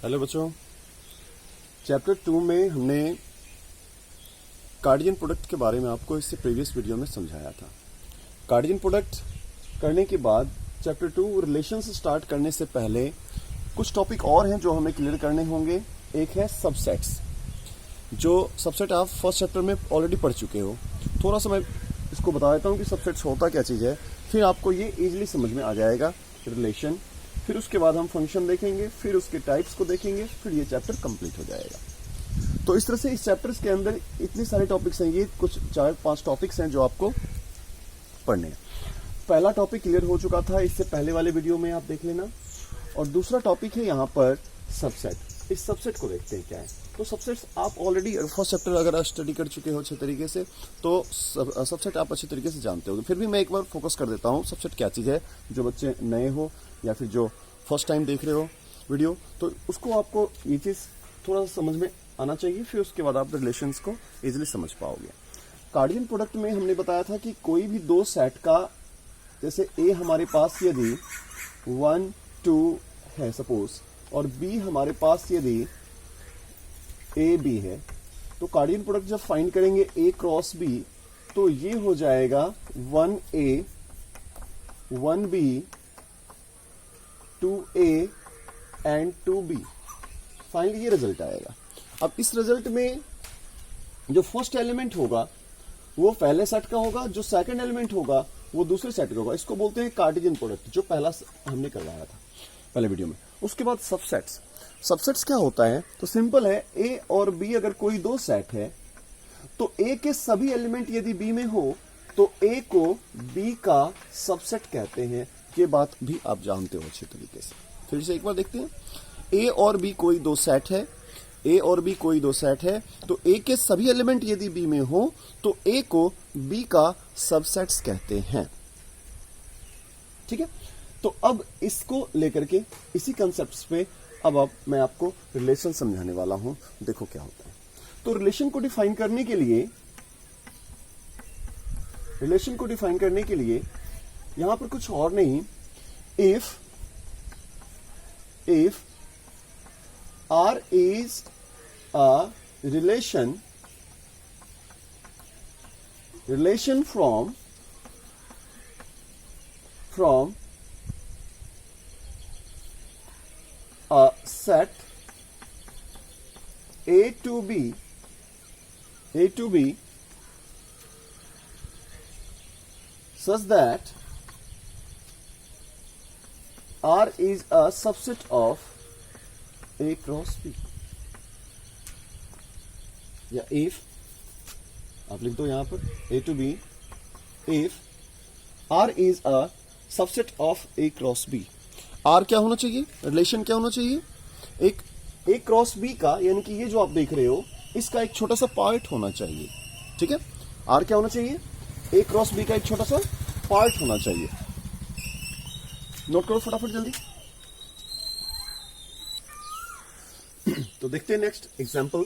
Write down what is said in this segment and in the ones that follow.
Hello बच्चों, chapter 2 में हमने कार्डियन प्रोडक्ट के बारे में आपको इससे प्रीवियस वीडियो में समझाया था। कार्डियन प्रोडक्ट करने के बाद चैप्टर 2 रिलेशन से स्टार्ट करने से पहले कुछ टॉपिक और हैं जो हमें क्लियर करने होंगे। एक है सबसेट्स, जो सबसेट आप फर्स्ट चैप्टर में ऑलरेडी पढ़ चुके हो। थोड़ा सा मैं इसको बता देता हूँ कि सबसेट्स होता क्या चीज़ है, फिर आपको ये इजीली समझ में आ जाएगा रिलेशन। फिर उसके बाद हम फंक्शन देखेंगे, फिर उसके टाइप्स को देखेंगे, फिर ये चैप्टर कंप्लीट हो जाएगा। तो इस तरह से इस चैप्टर्स के अंदर इतने सारे टॉपिक्स हैं, ये कुछ 4-5 टॉपिक्स हैं जो आपको पढ़ने हैं। पहला टॉपिक क्लियर हो चुका था इससे पहले वाले वीडियो में, आप देख लेना। और दूसरा टॉपिक है यहाँ पर सबसेट। इस सबसेट को देखते हैं क्या है। तो सबसेट्स आप ऑलरेडी फर्स्ट चैप्टर अगर आप स्टडी कर चुके हो अच्छे तरीके से तो सबसेट आप अच्छे तरीके से जानते होंगे। फिर भी मैं एक बार फोकस कर देता हूँ सबसेट क्या चीज़ है। जो बच्चे नए हो या फिर जो फर्स्ट टाइम देख रहे हो वीडियो, तो उसको आपको ये चीज़ थोड़ा सा समझ में आना चाहिए, फिर उसके बाद आप रिलेशंस को इजीली समझ पाओगे। कार्डियन प्रोडक्ट में हमने बताया था कि कोई भी दो सेट का, जैसे ए हमारे पास यदि 1, 2 है सपोज, और बी हमारे पास यदि ए बी है, तो कार्डियन प्रोडक्ट जब फाइंड करेंगे ए क्रॉस बी, तो ये हो जाएगा 1A 1B 2A and 2B। Finally ये रिजल्ट आएगा। अब इस रिजल्ट में जो फर्स्ट एलिमेंट होगा वो पहले सेट का होगा, जो सेकंड एलिमेंट होगा वो दूसरे सेट का होगा। इसको बोलते हैं कार्टेशियन प्रोडक्ट, जो पहला हमने करवाया था पहले वीडियो में। उसके बाद सबसेट्स। सबसेट्स क्या होता है, तो सिंपल है, ए और बी अगर कोई दो सेट है तो ए के सभी एलिमेंट यदि बी में हो तो ए को बी का सबसेट कहते हैं। ये बात भी आप जानते हो अच्छे तरीके से। फिर से एक बार देखते हैं। ए और बी कोई दो सेट है, ए और बी कोई दो सेट है, तो ए के सभी एलिमेंट यदि बी में हो तो ए को बी का सबसेट्स कहते हैं। ठीक है, तो अब इसको लेकर के इसी कंसेप्ट पे अब मैं आपको रिलेशन समझाने वाला हूं। देखो क्या होता है। तो रिलेशन को डिफाइन करने के लिए यहां पर कुछ और नहीं, if R is a relation from a set A to B such that R is a subset of A cross B, या if आप लिख दो यहां पर A to B, if R is a subset of A cross B। R क्या होना चाहिए, relation क्या होना चाहिए, एक A क्रॉस B का, यानी कि ये जो आप देख रहे हो इसका एक छोटा सा पार्ट होना चाहिए। ठीक है, R क्या होना चाहिए, A क्रॉस B का एक छोटा सा पार्ट होना चाहिए। नोट करो फटाफट जल्दी। तो देखते हैं नेक्स्ट एग्जांपल।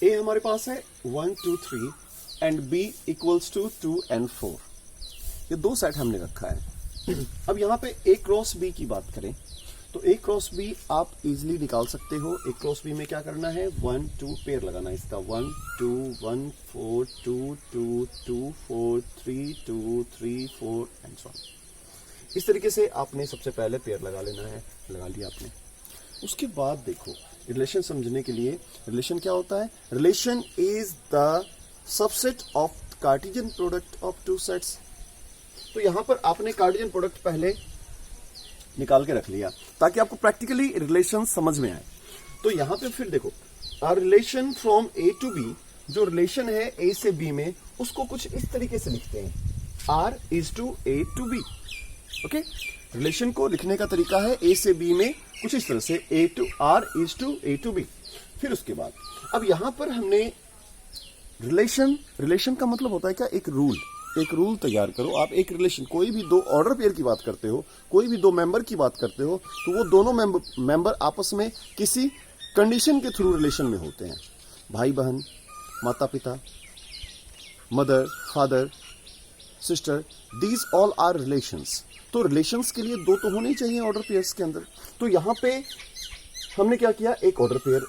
ए हमारे पास है 1, 2, 3 and B equals to 2 and 4। ये दो सेट हमने रखा है। अब यहां पे ए क्रॉस बी की बात करें तो ए क्रॉस बी आप इजीली निकाल सकते हो। ए क्रॉस बी में क्या करना है, 1, 2 पेयर लगाना है इसका, 1, 2, 1, 4, 2, 2, 2, 4, 3, 2, 3, 4 एंड सो ऑन। इस तरीके से आपने सबसे पहले पेयर लगा लेना है। लगा लिया आपने। उसके बाद देखो, रिलेशन समझने के लिए रिलेशन क्या होता है, relation is the subset of Cartesian product of two sets. तो यहां पर आपने कार्टेशियन प्रोडक्ट पहले निकाल के रख लिया ताकि आपको प्रैक्टिकली रिलेशन समझ में आए। तो यहां पे फिर देखो, R relation from A to B, जो रिलेशन है ए से बी में, उसको कुछ इस तरीके से लिखते हैं, R is to A to B. Okay, relation को लिखने का तरीका है ए से बी में कुछ इस तरह से, A to R is to A to B. फिर उसके बाद अब यहां पर हमने रिलेशन का मतलब होता है क्या, एक रूल तैयार करो। आप एक रिलेशन, कोई भी दो ऑर्डर पेयर की बात करते हो, कोई भी दो मेंबर की बात करते हो, तो वो दोनों मेंबर आपस में किसी कंडीशन के थ्रू रिलेशन में होते हैं। भाई बहन, माता पिता, mother father, sister, these all are relations. तो रिलेशंस के लिए दो तो होने ही चाहिए ऑर्डर पेयर्स के अंदर। तो यहाँ पे हमने क्या किया, एक ऑर्डर पेयर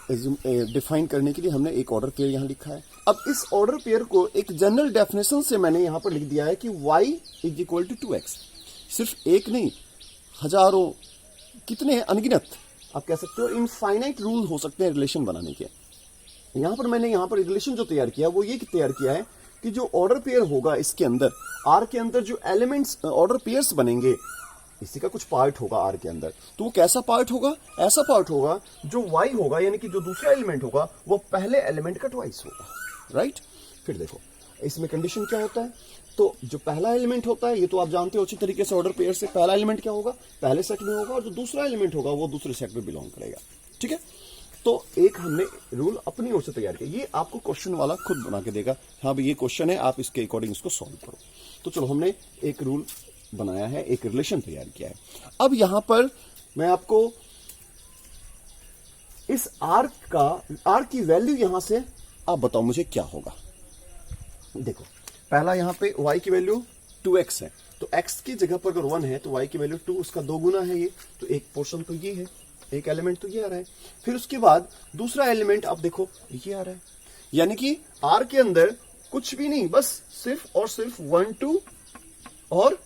डिफाइन करने के लिए हमने एक ऑर्डर पेयर यहां लिखा है। अब इस ऑर्डर पेयर को एक जनरल डेफिनेशन से मैंने यहां पर लिख दिया है कि y is equal to 2x। सिर्फ एक नहीं, हजारों, कितने अनगिनत आप कह सकते हो, इनफाइनाइट रूल हो सकते हैं रिलेशन बनाने के। यहां पर मैंने यहां पर रिलेशन जो तैयार किया वो ये तैयार किया है कि जो ऑर्डर पेयर होगा इसके अंदर, आर के अंदर जो एलिमेंट्स ऑर्डर पेयर्स बनेंगे, इसी का कुछ पार्ट होगा आर के अंदर। तो वो कैसा पार्ट होगा, ऐसा पार्ट होगा जो y होगा, यानी कि जो दूसरा एलिमेंट होगा वो पहले एलिमेंट का ट्वाइस होगा, राइट। फिर देखो इसमें कंडीशन क्या होता है, तो जो पहला एलिमेंट होता है, ये तो आप जानते हो अच्छी तरीके से ऑर्डर पेयर से, पहला एलिमेंट क्या होगा, पहले सेट में होगा, और जो दूसरा एलिमेंट होगा वो दूसरे सेट में बिलोंग करेगा, ठीक है। तो एक हमने रूल अपनी ओर से तैयार किया, ये आपको क्वेश्चन वाला खुद बना के देगा, हाँ भाई ये क्वेश्चन है, आप इसके अकॉर्डिंग इसको सॉल्व करो। तो चलो हमने एक रूल बनाया है, एक रिलेशन तैयार किया है। अब यहां पर मैं आपको इस आर की वैल्यू यहां से आप बताओ मुझे क्या होगा। देखो पहला यहां पे y की वैल्यू 2x है, तो x की जगह पर अगर 1 है तो y की वैल्यू 2, उसका 2 गुना है ये, तो एक पोर्शन तो ये है, एक एलिमेंट तो ये आ रहा है। फिर उसके बाद दूसरा एलिमेंट आप देखो ये आ रहा है, यानी कि r के अंदर कुछ भी नहीं, बस सिर्फ और सिर्फ 1 2 और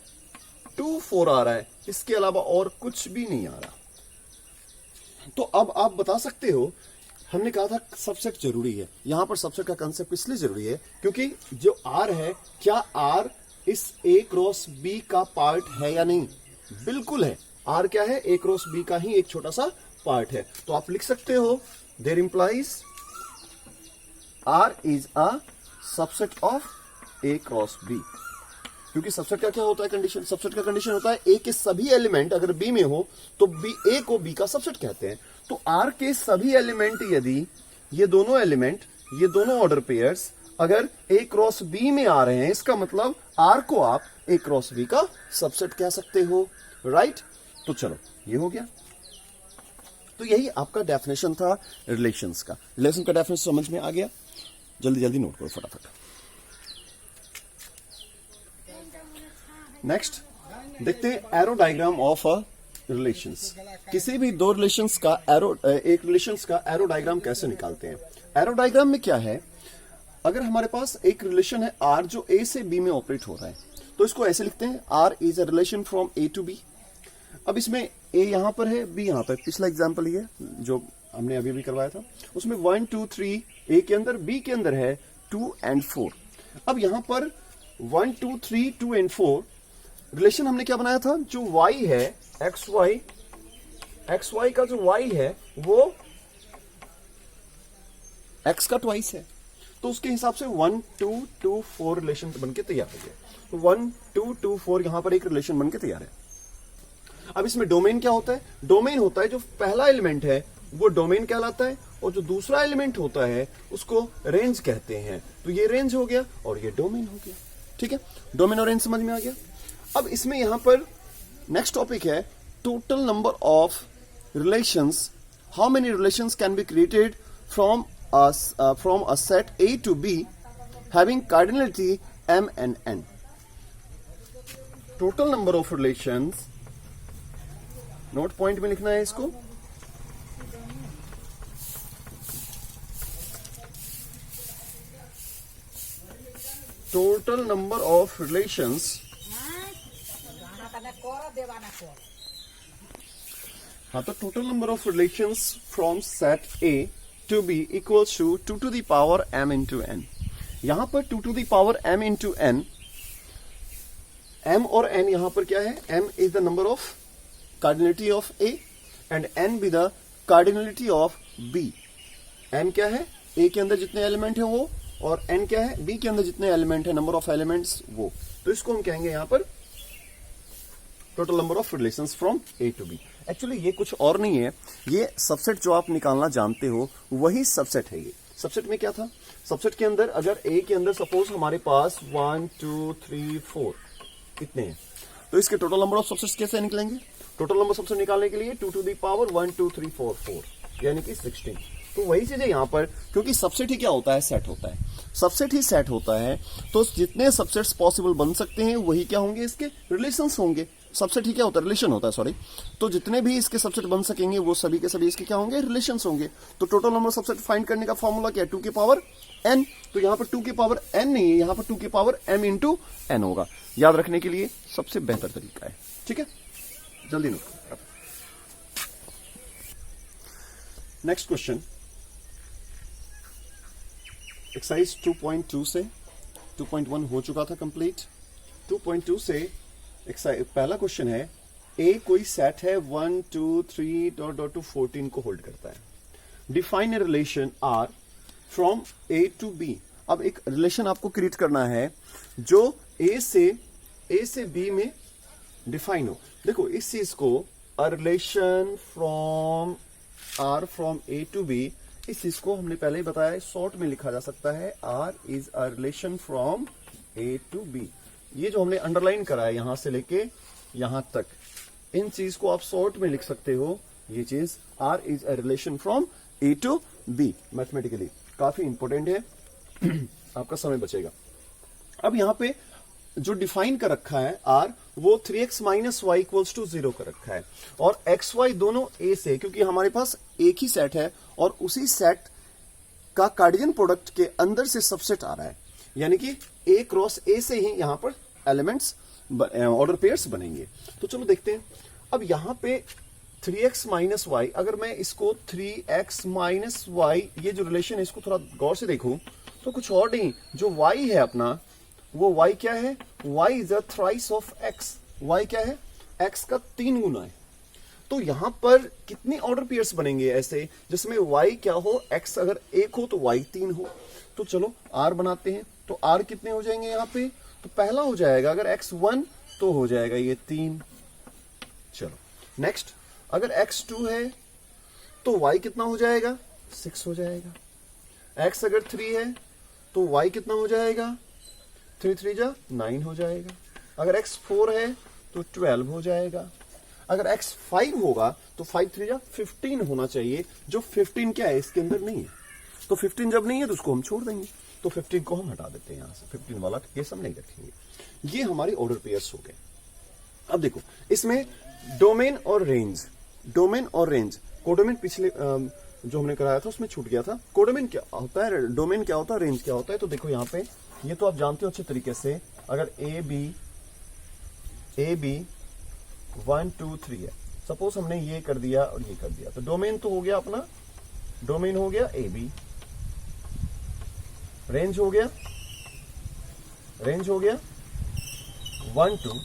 2 4 आ रहा है, इसके अलावा और कुछ भी नहीं आ रहा। तो अब आप बता सकते हो, हमने कहा था सबसेट जरूरी है, यहां पर सबसेट का कंसेप्ट इसलिए जरूरी है क्योंकि जो आर है, क्या आर इस ए क्रॉस बी का पार्ट है या नहीं, बिल्कुल है। आर क्या है, ए क्रॉस बी का ही एक छोटा सा पार्ट है। तो आप लिख सकते हो there implies R is a subset of A cross B, क्योंकि सबसेट का क्या होता है कंडीशन, सबसेट का कंडीशन होता है ए के सभी एलिमेंट अगर बी में हो तो बी, ए को बी का सबसेट कहते हैं। तो आर के सभी एलिमेंट, यदि ये दोनों एलिमेंट, ये दोनों ऑर्डर पेयर्स अगर ए क्रॉस बी में आ रहे हैं, इसका मतलब आर को आप ए क्रॉस बी का सबसेट कह सकते हो, राइट। तो चलो ये हो गया। तो यही आपका डेफिनेशन था रिलेशंस का। रिलेशन का डेफिनेशन समझ में आ गया, जल्दी जल्दी नोट करो फटाफट। नेक्स्ट देखते हैं arrow diagram of a relations. किसी भी दो रिलेशंस का एक रिलेशंस का एरो डायग्राम कैसे निकालते हैं। एरो डायग्राम में क्या है, अगर हमारे पास एक रिलेशन है आर जो ए से बी में ऑपरेट हो रहा है, तो इसको ऐसे लिखते हैं, R is a relation from A to B. अब इसमें ए यहां पर है, बी यहां पर, पिछला एग्जांपल ये जो हमने अभी भी करवाया था, उसमें 1 2 3 ए के अंदर, बी के अंदर है 2 and 4। अब यहां पर 1 2 3 2 and 4 रिलेशन हमने क्या बनाया था, जो y है xy का जो y है वो x का ट्वाइस है, तो उसके हिसाब से 1 2 2 4 रिलेशन बनके तैयार हो गया। तो 1 2 2 4 यहां पर एक रिलेशन बनके तैयार है। अब इसमें डोमेन क्या होता है, डोमेन होता है जो पहला एलिमेंट है वो डोमेन कहलाता है, और जो दूसरा एलिमेंट होता है उसको रेंज कहते हैं। तो ये रेंज हो गया और ये डोमेन हो गया, ठीक है। डोमेन और रेंज समझ में आ गया। अब इसमें यहां पर नेक्स्ट टॉपिक है total number of relations, how many relations can be created from a set A to B having cardinality M and N. Total number of relations, note point में लिखना है इसको, टोटल नंबर ऑफ रिलेशंस, हाँ, तो total number of relations from set A to B equals to 2 to the power m into n। यहां पर 2 to the power m into n, m और n यहां पर क्या है, m is the number of cardinality of A and n be the cardinality of B। m क्या है, A के अंदर जितने एलिमेंट है वो, और n क्या है, B के अंदर जितने एलिमेंट है, नंबर ऑफ एलिमेंट्स वो। तो इसको हम कहेंगे यहां पर total number of relations from A to B। Actually ये कुछ और नहीं है, ये सबसेट जो आप निकालना जानते हो वही सबसेट है। ये सबसेट में क्या था, सबसेट के अंदर अगर A के अंदर सपोज हमारे पास 1 2 3 4 इतने हैं, तो इसके टोटल नंबर ऑफ सबसेट्स कैसे निकलेंगे। टोटल नंबर सबसेट निकालने के लिए 2 to the power 1 2 3 4 4 यानी कि 16। तो वही चीज है यहां पर, क्योंकि सबसेट ही क्या होता है, सेट होता है। सबसेट ही सेट होता है, तो जितने सबसेट्स पॉसिबल बन सकते हैं वही क्या होंगे, इसके रिलेशंस होंगे। सबसेट ही क्या होता है, रिलेशन होता है, सॉरी। तो जितने भी इसके सबसेट बन सकेंगे वो सभी के सभी इसके क्या होंगे, रिलेशंस होंगे। तो टोटल नंबर सबसेट फाइंड करने का फॉर्मूला क्या है, 2 की पावर n। तो यहां पर 2 की पावर n नहीं है, यहां पर 2 की पावर m इंटू n होगा। याद रखने के लिए सबसे बेहतर तरीका है, ठीक है, जल्दी नोट करो। नेक्स्ट क्वेश्चन एक्सरसाइज 2.2 से 2.1 हो चुका था कंप्लीट। 2.2 से पहला क्वेश्चन है, ए कोई सेट है 1 2 3 डॉट डॉट टू 14 को होल्ड करता है। Define a relation R from A to B. अब एक रिलेशन आपको क्रिएट करना है जो ए से बी में डिफाइन हो। देखो इस चीज को a relation from R from A to B, इस चीज को हमने पहले ही बताया, शॉर्ट में लिखा जा सकता है R is a relation from A to B. ये जो हमने अंडरलाइन करा है यहां से लेके यहां तक, इन चीज को आप शॉर्ट में लिख सकते हो। ये चीज R is a relation from A to B, mathematically काफी इंपॉर्टेंट है, आपका समय बचेगा। अब यहां पे जो डिफाइन कर रखा है आर, वो 3x minus Y equals to 0 कर रखा है, और एक्स वाई दोनों ए से, क्योंकि हमारे पास एक ही सेट है और उसी सेट का कार्डियन प्रोडक्ट के अंदर से सबसेट आ रहा है, यानी कि ए क्रॉस ए से ही यहां पर एलिमेंट्स ऑर्डर पेयर्स बनेंगे। तो चलो देखते हैं। अब यहां पे 3x माइनस वाई, अगर मैं इसको 3x माइनस वाई, ये जो रिलेशन है इसको थोड़ा गौर से देखूं तो कुछ और नहीं, जो y है अपना, वो y क्या है, y is a thrice of x। y क्या है, x का 3 गुना है। तो यहां पर कितने ऑर्डर पेयर्स बनेंगे ऐसे जिसमें y क्या हो, x अगर 1 हो तो y 3 हो। तो चलो r बनाते हैं। तो r कितने हो जाएंगे यहाँ पे, तो पहला हो जाएगा अगर x 1 तो हो जाएगा ये 3। चलो नेक्स्ट, अगर x 2 है तो y कितना हो जाएगा, 6 हो जाएगा। x अगर 3 है तो y कितना हो जाएगा, 3 3 जा 9 हो जाएगा। अगर x 4 है तो 12 हो जाएगा। अगर x 5 होगा तो 5 3 जा 15 होना चाहिए, जो 15 क्या है इसके अंदर नहीं है। तो 15 जब नहीं है तो उसको हम छोड़ देंगे, तो 15 को हम हटा देते हैं यहां से, 15 वाला केस हम नहीं रखेंगे। ये हमारे ऑर्डर पेयर्स हो गए। अब देखो इसमें डोमेन और रेंज, डोमेन और रेंज, कोडोमेन पिछले जो हमने कराया था उसमें छूट गया था। कोडोमेन क्या होता है, डोमेन क्या होता है, रेंज क्या होता है। तो देखो यहाँ पे ये तो आप जानते हो अच्छे तरीके से, अगर ए बी 1 2 3 है, सपोज हमने ये कर दिया और ये कर दिया, तो डोमेन तो हो गया अपना, डोमेन हो गया ए बी, रेंज हो गया 1 2,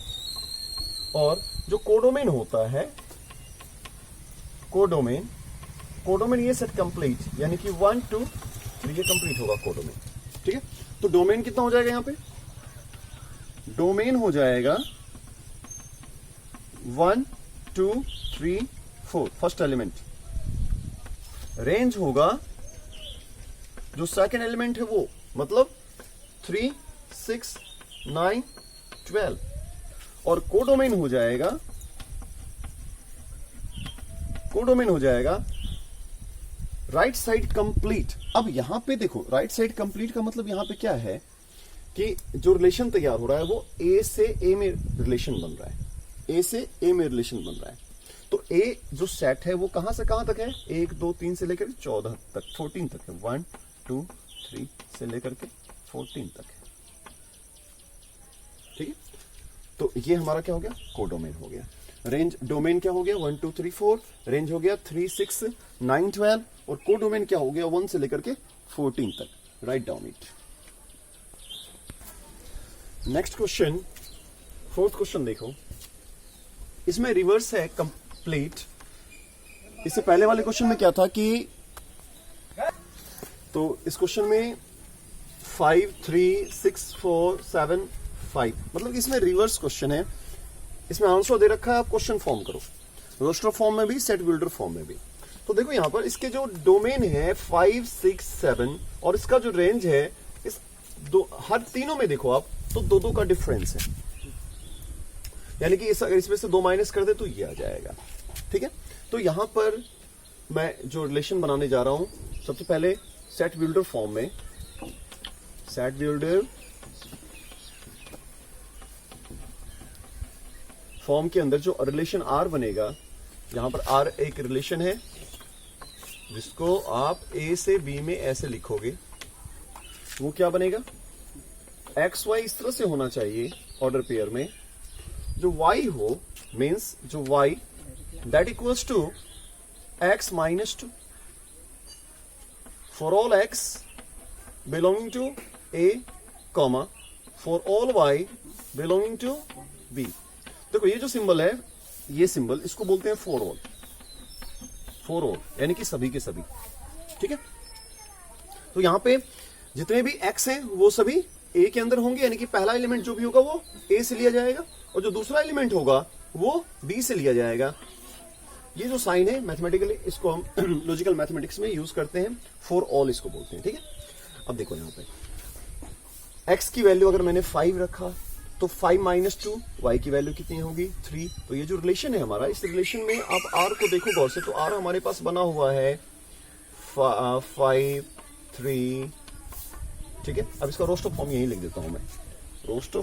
और जो कोडोमेन होता है, कोडोमेन ये सेट कंप्लीट, यानी कि 1 2 3 ये कंप्लीट होगा कोडोमेन, ठीक है। तो डोमेन कितना हो जाएगा यहां पे, डोमेन हो जाएगा 1 2 3 4 फर्स्ट एलिमेंट। रेंज होगा जो सेकंड एलिमेंट है वो, मतलब 3 6 9 12, और कोडोमेन हो जाएगा राइट साइड कंप्लीट। अब यहां पे देखो राइट साइड कंप्लीट का मतलब यहां पे क्या है कि जो रिलेशन तैयार हो रहा है वो ए से ए में रिलेशन बन रहा है, ए से ए में रिलेशन बन रहा है। तो ए जो सेट है वो कहां से कहां तक है, 1 2 3 से लेकर 14 तक, 14 तक है, 1 2 3 से लेकर के 14 तक है, ठीक है। तो ये हमारा क्या हो गया, कोडोमेन हो गया। रेंज, डोमेन क्या हो गया 1 2 3 4, रेंज हो गया 3 6 9 12, और कोडोमेन क्या हो गया 1 से लेकर के 14 तक। Write down it. Next question, fourth question देखो, इसमें रिवर्स है कंप्लीट। इससे पहले वाले क्वेश्चन में क्या था कि, तो इस क्वेश्चन में 5 3 6 4 7 5, मतलब इसमें रिवर्स क्वेश्चन है। इसमें आंसर दे रखा है, आप क्वेश्चन फॉर्म करो, रोस्टर फॉर्म में भी, सेट बिल्डर फॉर्म में भी। तो देखो यहां पर इसके जो डोमेन है 5 6 7, और इसका जो रेंज है, इस हर तीनों में देखो आप तो 2 2 का डिफरेंस है, यानी कि अगर इसमें से 2 माइनस कर दे तो ये आ जाएगा, ठीक है। तो यहां पर मैं जो रिलेशन बनाने जा रहा हूं, सबसे पहले सेट बिल्डर फॉर्म में, सेट बिल्डर फॉर्म के अंदर जो रिलेशन आर बनेगा, यहां पर आर एक रिलेशन है जिसको आप ए से बी में ऐसे लिखोगे, वो क्या बनेगा, एक्स वाई इस तरह से होना चाहिए ऑर्डर पेयर में, जो वाई हो मीन्स जो Y that equals to X minus 2 for all X belonging to A comma for all Y belonging to B. देखो ये जो सिंबल है, ये सिंबल इसको बोलते हैं फॉर ऑल, फॉर ऑल यानी कि सभी के सभी, ठीक है। तो यहां पे जितने भी एक्स हैं वो सभी ए के अंदर होंगे, यानी कि पहला एलिमेंट जो भी होगा वो ए से लिया जाएगा और जो दूसरा एलिमेंट होगा वो बी से लिया जाएगा। ये जो साइन है मैथमेटिकली इसको हम लॉजिकल मैथमेटिक्स में यूज करते हैं, फॉर ऑल इसको बोलते हैं, ठीक है। अब देखो यहां पे एक्स की वैल्यू अगर मैंने 5 रखा तो 5 माइनस 2 वाई की वैल्यू कितनी होगी 3। तो ये जो रिलेशन है हमारा, इस रिलेशन में आप आर को देखो गौर से, तो आर हमारे पास बना हुआ है 5 3, ठीक है। अब इसका रोस्टर फॉर्म यही लिख देता हूं मैं, रोस्टर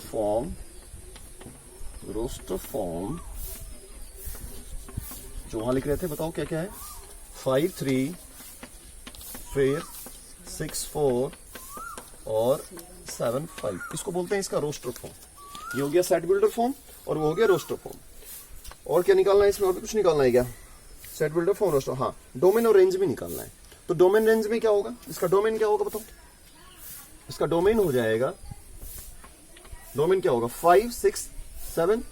फॉर्म जो वहां लिख रहे थे, बताओ क्या क्या है, 5 3 फिर 6 4 और 7 5, इसको बोलते हैं इसका रोस्टर फॉर्म। ये हो गया सेट बिल्डर फॉर्म और वो हो गया रोस्टर फॉर्म। और क्या निकालना है इसमें, और भी कुछ निकालना है क्या, सेट बिल्डर फॉर्म रोस्टर, हाँ डोमेन और रेंज भी निकालना है। तो डोमेन रेंज में क्या होगा, इसका डोमेन क्या होगा बताओ, इसका डोमेन हो जाएगा, डोमेन क्या होगा 5 6 7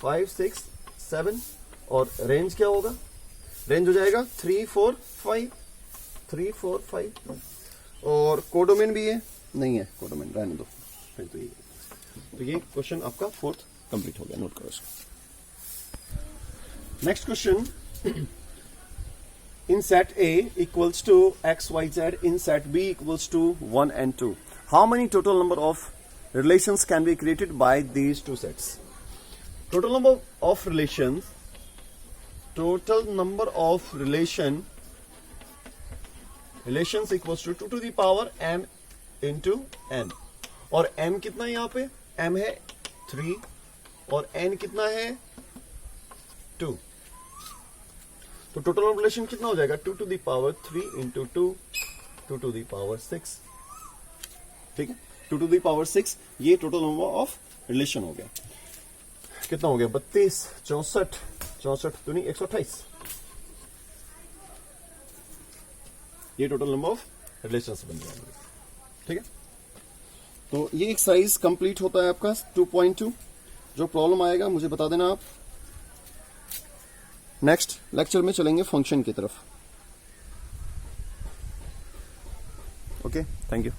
5 6 7 और रेंज क्या होगा, रेंज हो जाएगा 3 4 5 3 4 5 और कोडोमेन भी है, नहीं है कोडोमेन, रहने दो फिर। तो ये क्वेश्चन आपका 4th कंप्लीट हो गया, नोट करो इसको। Next question, in set A equals to XYZ, in set B equals to 1 and 2. How many total number of relations can be created by these two sets? Total number of relations equals to 2 to the power m into n. और m कितना है यहाँ पे, m है 3 और n कितना है 2। तो टोटल ऑफ रिलेशन कितना हो जाएगा, 2 to the power 3 into 2 2 to the power 6, ठीक है। 2 to the power 6 ये टोटल नंबर ऑफ रिलेशन हो गया। कितना हो गया, 32 64 64 तो नहीं 128, ये टोटल नंबर ऑफ रिलेशंस बन जाएंगे, ठीक है। तो ये एक्सरसाइज कंप्लीट होता है आपका 2.2। जो प्रॉब्लम आएगा मुझे बता देना आप। नेक्स्ट लेक्चर में चलेंगे फंक्शन की तरफ। Okay, thank you.